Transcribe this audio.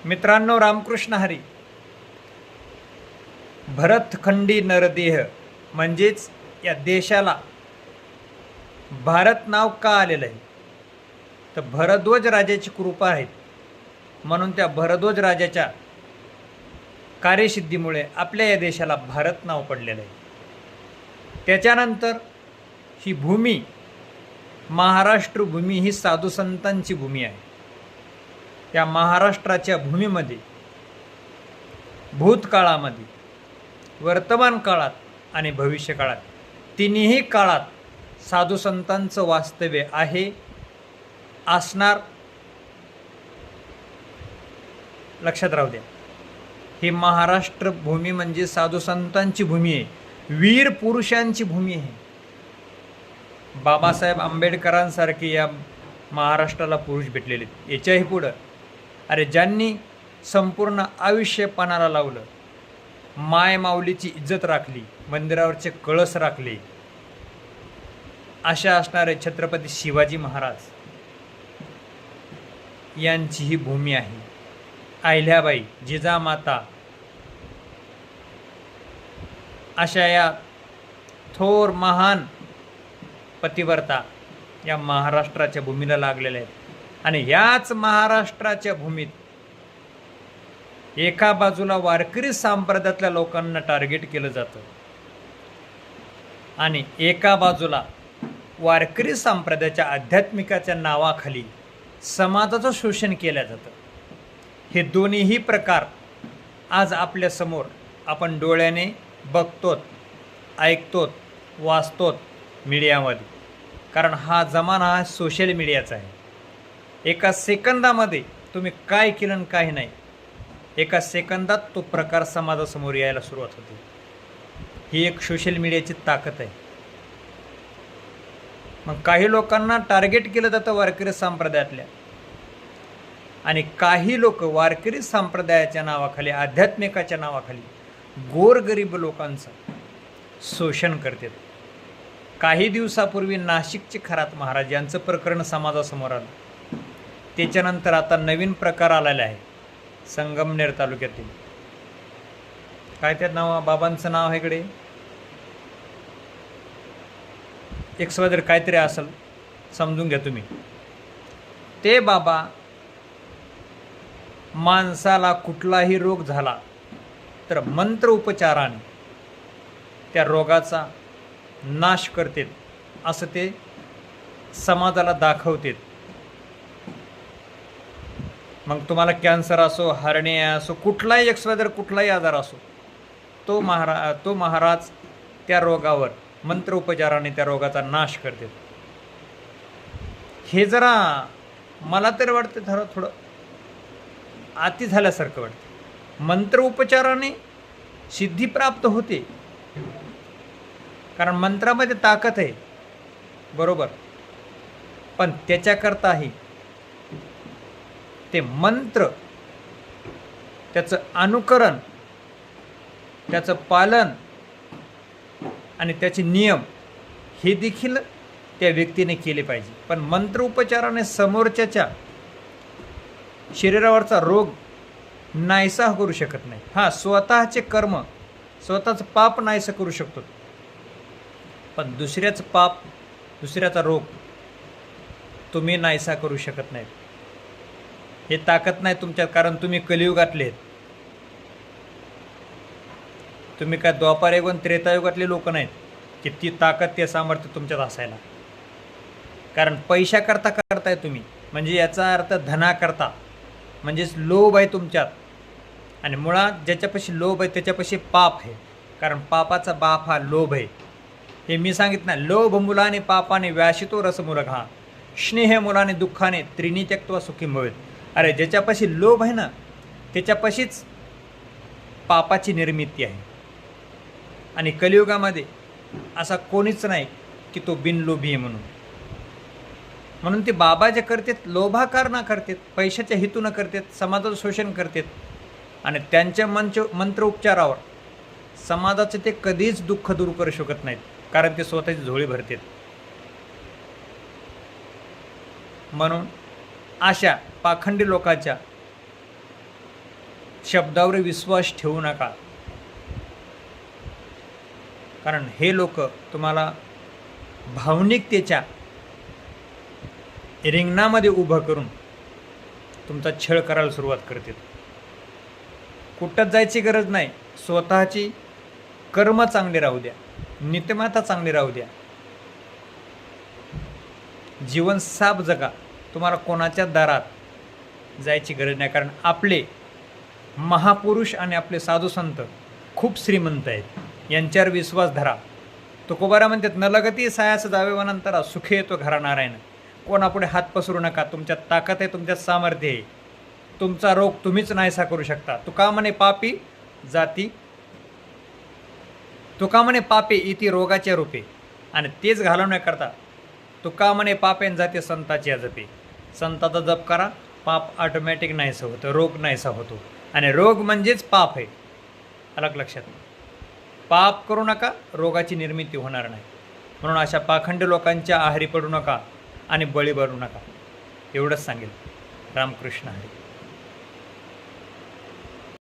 मित्रांनो, रामकृष्ण हरी. भरतखंडी नरदेह म्हणजेच या देशाला भारत नाव का आलेलं आहे? तर भरद्वाज राजाची कृपा आहे. म्हणून त्या भरद्वाज राजाच्या कार्यसिद्धीमुळे आपल्या या देशाला भारत नाव पडलेलं आहे. त्याच्यानंतर ही भूमी, महाराष्ट्र भूमी, ही साधू संतांची भूमी आहे. या महाराष्ट्राच्या भूमीमध्ये भूतकाळामध्ये, वर्तमान काळात आणि भविष्य काळात, तिन्ही काळात साधू संतांचं वास्तव्य आहे, असणार. लक्षात राहू द्या, ही महाराष्ट्र भूमी म्हणजे साधू संतांची भूमी आहे, वीर पुरुषांची भूमी आहे. बाबासाहेब आंबेडकरांसारखे या महाराष्ट्राला पुरुष भेटलेले. याच्याही पुढं अरे ज्यांनी संपूर्ण आयुष्य पणाला लावलं, माय माऊलीची इज्जत राखली, मंदिरावरचे कळस राखले, अशा असणारे छत्रपती शिवाजी महाराज यांची ही भूमी आहे. अहिल्याबाई, जिजामाता, अशा या थोर महान पतिव्रता या महाराष्ट्राच्या भूमीला लागलेल्या आहेत. आणि याच महाराष्ट्राच्या भूमीत एका बाजूला वारकरी संप्रदायातल्या लोकांना टार्गेट केलं जातं आणि एका बाजूला वारकरी संप्रदायाच्या आध्यात्मिकाच्या नावाखाली समाजाचं शोषण केलं जातं. हे दोन्हीही प्रकार आज आपल्यासमोर आपण डोळ्याने बघतोत, ऐकतोत, वाचतोत मीडियामध्ये. कारण हा जमाना हा सोशल मीडियाचा आहे. एका सेकंदामध्ये तुम्ही काय केलं आणि काय नाही, एका सेकंदात तो प्रकार समाजासमोर यायला सुरुवात होते. ही एक सोशल मीडियाची ताकद आहे. मग काही लोकांना टार्गेट केलं जातं वारकरी संप्रदायातल्या, आणि काही लोक वारकरी संप्रदायाच्या नावाखाली, आध्यात्मिकाच्या नावाखाली गोरगरीब लोकांचं शोषण करतात. काही दिवसापूर्वी नाशिकचे खरात महाराज यांचं प्रकरण समाजासमोर आलं. त्याच्यानंतर आता नवीन प्रकार आलेला आहे संगमनेर तालुक्यातील. काय त्या नाव, बाबांचं नाव आहे इकडे, एक सवादर काहीतरी असेल, समजून घ्या तुम्ही. ते बाबा माणसाला कुठलाही रोग झाला तर मंत्र उपचाराने त्या रोगाचा नाश करतात, असं ते समाजाला दाखवतात. मग तुम्हाला कॅन्सर असो, हर्निया असो, कुठलाही एक्सवायझर कुठलाही आजार असो, तो महाराज त्या रोगावर मंत्र उपचाराने त्या रोगाचा नाश करतात. हे जरा मला तरी वाटतं थोडं अति झाल्यासारखं वाटतं. मंत्र उपचाराने सिद्धी प्राप्त होते, कारण मंत्रामध्ये ताकद आहे, बरोबर. पण त्याच्याकरताही ते मंत्र, त्याचं अनुकरण, त्याचं पालन आणि त्याचे नियम हे देखील त्या व्यक्तीने केले पाहिजे. पण मंत्र उपचाराने समोरच्याच्या शरीरावरचा रोग नाहीसा करू शकत नाही. हां, स्वतःचे कर्म, स्वतःचं पाप नाहीसं करू शकतो, पण दुसऱ्याचं पाप, दुसऱ्याचा रोग तुम्ही नाहीसा करू शकत नाहीत. हे ताकद नाही तुमच्यात, कारण तुम्ही कलियुगातले आहेत. तुम्ही काय द्वापार युग त्रेतायुगातले लोक नाहीत की ती ताकद, ते सामर्थ्य तुमच्यात असायला. कारण पैशा करता करताय तुम्ही, म्हणजे याचा अर्थ धना करता, म्हणजेच लोभ आहे तुमच्यात. आणि मुळात ज्याच्यापाशी लोभ आहे त्याच्यापाशी पाप आहे, कारण पापाचा बाप हा लोभ आहे. हे मी सांगितलं, लोभ मुलाने पापाने व्याशितो रस मुलघा, स्नेह मुलाने दुःखाने त्रिणी त्यक्त्वा सुखी भवेत. अरे ज्याच्यापाशी लोभ आहे ना, त्याच्यापाशीच पापाची निर्मिती आहे. आणि कलियुगामध्ये असा कोणीच नाही की तो बिनलोभी आहे म्हणून. म्हणून ते बाबा जे करतात, लोभाकारणा करतात, पैशाच्या हेतूनं करतात, समाजाचं शोषण करतात. आणि त्यांच्या मंत्र उपचारावर समाजाचे ते कधीच दुःख दूर करू शकत नाहीत, कारण ते स्वतःची झोळी भरतात. म्हणून अशा पाखंडी लोकांच्या शब्दावर विश्वास ठेवू नका, कारण हे लोक तुम्हाला भावनिकतेच्या रिंगणामध्ये उभं करून तुमचा छळ करायला सुरुवात करतील. कुठंच जायची गरज नाही. स्वतःची कर्म चांगली राहू द्या, नीतिमत्ता चांगली राहू द्या, जीवन साफ जगा. तुम्हाला कोणाच्या दारात जायची गरज नाही, कारण आपले महापुरुष आणि आपले साधू संत खूप श्रीमंत आहेत. यांच्यावर विश्वास धरा. तुकोबारा म्हणतात, न लगती सायास जावे वनंतरा, सुखे येतो घरा नारायण. कोणापुढे हात पसरू नका. तुमच्यात ताकद आहे, तुमच्यात सामर्थ्य आहे. तुमचा रोग तुम्हीच नाहीसा करू शकता. तुका म्हणे पापी जाती, तुका म्हणे पापे इति रोगाच्या रूपे, आणि तेच घालवण्याकरता तुका म्हणे पापेन जाते संताची जपे. संताचा जप करा, पाप ऑटोमॅटिक नाहीसा होतं, रोग नाहीसा होतो. आणि रोग म्हणजेच पाप आहे. अलग लक्षात. पाप करू नका, रोगाची निर्मिती होणार नाही. म्हणून अशा पाखंड लोकांच्या आहारी पडू नका आणि बळी भरू नका. एवढंच सांगेल. रामकृष्ण हरी.